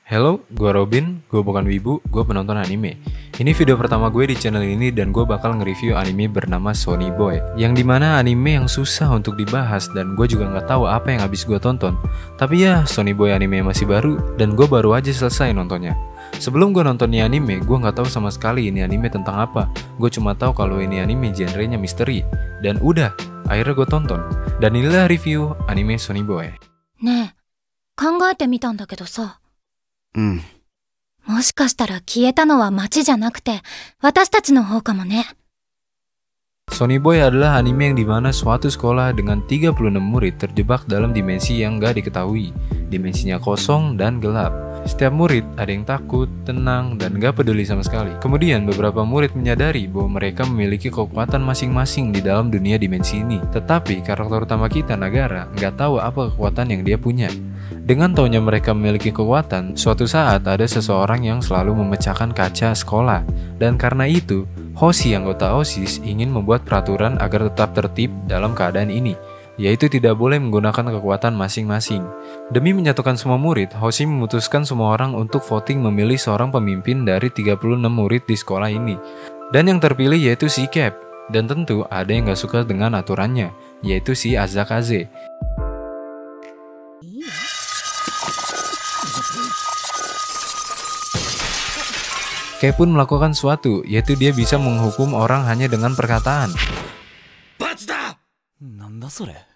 Halo, gue Robin, gue bukan wibu, gue penonton anime. Ini video pertama gue di channel ini dan gue bakal nge-review anime bernama Sonny Boy. Yang dimana anime yang susah untuk dibahas dan gue juga nggak tahu apa yang habis gue tonton. Tapi ya, Sonny Boy anime masih baru dan gue baru aja selesai nontonnya. Sebelum gue nonton ini anime, gue nggak tahu sama sekali ini anime tentang apa. Gue cuma tahu kalau ini anime genrenya misteri. Dan udah, akhirnya gue tonton. Dan inilah review anime Sonny Boy. ねえ、考えてみたんだけどさ。うん。もしかしたら消えたのは街じゃなくて、私たちの方かもね。Sonny Boy adalah anime yang dimana suatu sekolah dengan 36 murid terjebak dalam dimensi yang gak diketahui. Dimensinya kosong dan gelap. Setiap murid ada yang takut, tenang, dan gak peduli sama sekali. Kemudian beberapa murid menyadari bahwa mereka memiliki kekuatan masing-masing di dalam dunia dimensi ini. Tetapi karakter utama kita, Nagara, gak tahu apa kekuatan yang dia punya. Dengan taunya mereka memiliki kekuatan, suatu saat ada seseorang yang selalu memecahkan kaca sekolah. Dan karena itu, Hoshi, anggota OSIS, ingin membuat peraturan agar tetap tertib dalam keadaan ini, yaitu tidak boleh menggunakan kekuatan masing-masing. Demi menyatukan semua murid, Hoshi memutuskan semua orang untuk voting memilih seorang pemimpin dari 36 murid di sekolah ini. Dan yang terpilih yaitu si Cap. Dan tentu ada yang gak suka dengan aturannya, yaitu si Azakaze. Cap pun melakukan sesuatu, yaitu dia bisa menghukum orang hanya dengan perkataan. Batsuda! Nanda sore?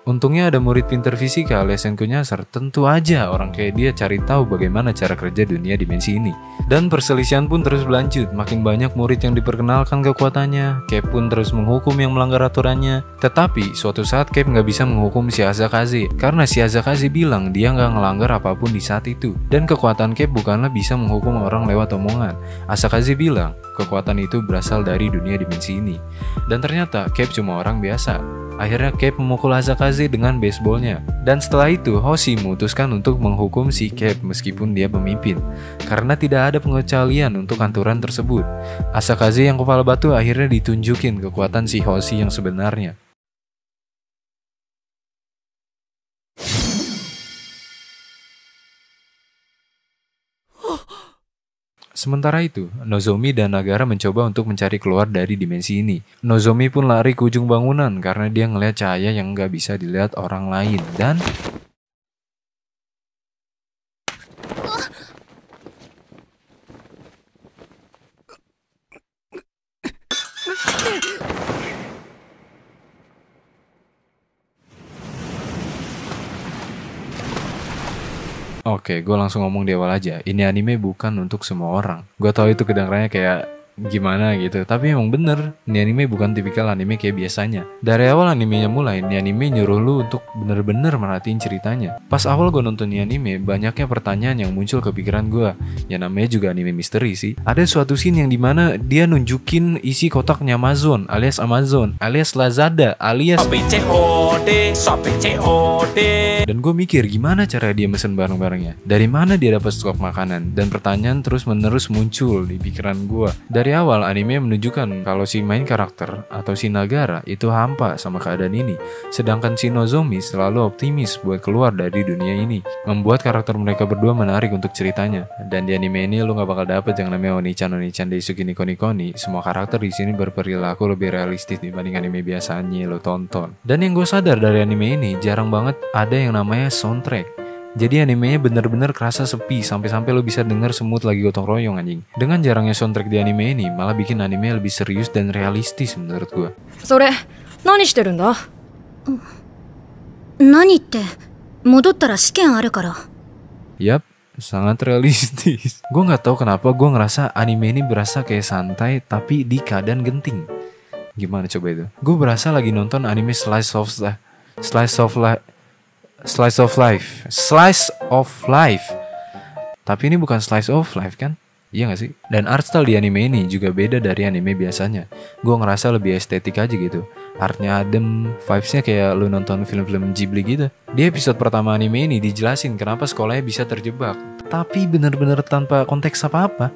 Untungnya ada murid pinter fisika alias Senku nyasar. Tentu aja orang kayak dia cari tahu bagaimana cara kerja dunia dimensi ini. Dan perselisihan pun terus berlanjut. Makin banyak murid yang diperkenalkan kekuatannya. Cap pun terus menghukum yang melanggar aturannya. Tetapi suatu saat Cap nggak bisa menghukum si Azakaze karena si Azakaze bilang dia nggak ngelanggar apapun di saat itu. Dan kekuatan Cap bukanlah bisa menghukum orang lewat omongan. Azakaze bilang kekuatan itu berasal dari dunia dimensi ini. Dan ternyata Cap cuma orang biasa. Akhirnya Cap memukul Azakaze dengan baseballnya. Dan setelah itu Hoshi memutuskan untuk menghukum si Cap meskipun dia pemimpin, karena tidak ada pengecualian untuk aturan tersebut. Azakaze yang kepala batu akhirnya ditunjukin kekuatan si Hoshi yang sebenarnya. Sementara itu, Nozomi dan Nagara mencoba untuk mencari keluar dari dimensi ini. Nozomi pun lari ke ujung bangunan karena dia ngelihat cahaya yang nggak bisa dilihat orang lain. Dan oke, gue langsung ngomong di awal aja. Ini anime bukan untuk semua orang. Gue tahu itu kedengarannya kayak gimana gitu, tapi emang bener, ini anime bukan tipikal anime kayak biasanya. Dari awal animenya mulai, ini anime nyuruh lu untuk bener-bener merhatiin ceritanya. Pas awal gue nonton ini anime, banyaknya pertanyaan yang muncul ke pikiran gue. Ya namanya juga anime misteri sih. Ada suatu scene yang dimana dia nunjukin isi kotaknya Amazon alias Lazada alias COD. Dan gue mikir gimana cara dia mesen barang-barangnya, dari mana dia dapat stok makanan, dan pertanyaan terus menerus muncul di pikiran gue. Dari awal anime menunjukkan kalau si main karakter atau si Nagara itu hampa sama keadaan ini, sedangkan si Nozomi selalu optimis buat keluar dari dunia ini, membuat karakter mereka berdua menarik untuk ceritanya. Dan di anime ini lu gak bakal dapet yang namanya Onichan Daisuki Nikoni. Semua karakter di sini berperilaku lebih realistis dibanding anime biasanya lo tonton. Dan yang gue sadar dari anime ini, jarang banget ada yang namanya soundtrack. Jadi animenya bener-bener kerasa sepi, sampai-sampai lo bisa denger semut lagi gotong royong anjing. Dengan jarangnya soundtrack di anime ini, malah bikin anime lebih serius dan realistis menurut gue. Sore, nani shiteru nda? Naniって、戻ったら試験あるから。Yap, sangat realistis. Gue nggak tahu kenapa gue ngerasa anime ini berasa kayak santai tapi di keadaan genting. Gimana coba itu? Gue berasa lagi nonton anime Slice of life. Tapi ini bukan slice of life kan? Iya gak sih? Dan art style di anime ini juga beda dari anime biasanya. Gue ngerasa lebih estetik aja gitu. Artnya adem, vibesnya kayak lu nonton film-film Ghibli gitu. Di episode pertama anime ini dijelasin kenapa sekolahnya bisa terjebak, tapi bener-bener tanpa konteks apa-apa.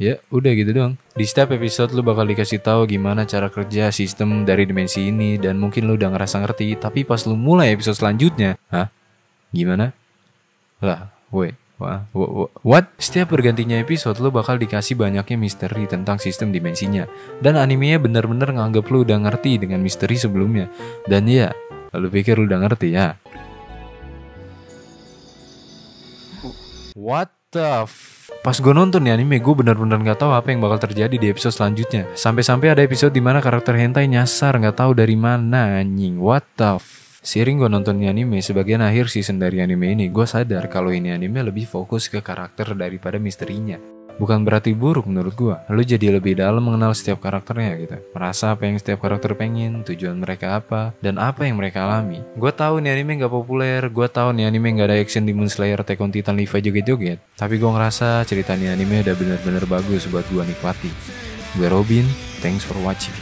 Ya udah gitu doang. Di setiap episode lu bakal dikasih tahu gimana cara kerja sistem dari dimensi ini, dan mungkin lu udah ngerasa ngerti, tapi pas lu mulai episode selanjutnya, hah? Gimana? Lah, what? Setiap bergantinya episode lu bakal dikasih banyaknya misteri tentang sistem dimensinya, dan animenya bener-bener nganggep lu udah ngerti dengan misteri sebelumnya. Dan ya, lu pikir lu udah ngerti ya? What the Pas gue nonton nih anime, gue bener-bener gak tahu apa yang bakal terjadi di episode selanjutnya. Sampai-sampai ada episode dimana karakter hentai nyasar gak tahu dari mana, anjing. What the Seiring gue nonton anime sebagian akhir season dari anime ini, gue sadar kalau ini anime lebih fokus ke karakter daripada misterinya. Bukan berarti buruk menurut gue, lu jadi lebih dalam mengenal setiap karakternya gitu. Merasa apa yang setiap karakter pengen, tujuan mereka apa, dan apa yang mereka alami. Gue tahu nih anime gak populer, gue tahu nih anime gak ada action Demon Slayer, Attack on Titan, Levi joget-joget. Tapi gue ngerasa cerita nih anime udah bener-bener bagus buat gue nikmati. Gue Robin, thanks for watching.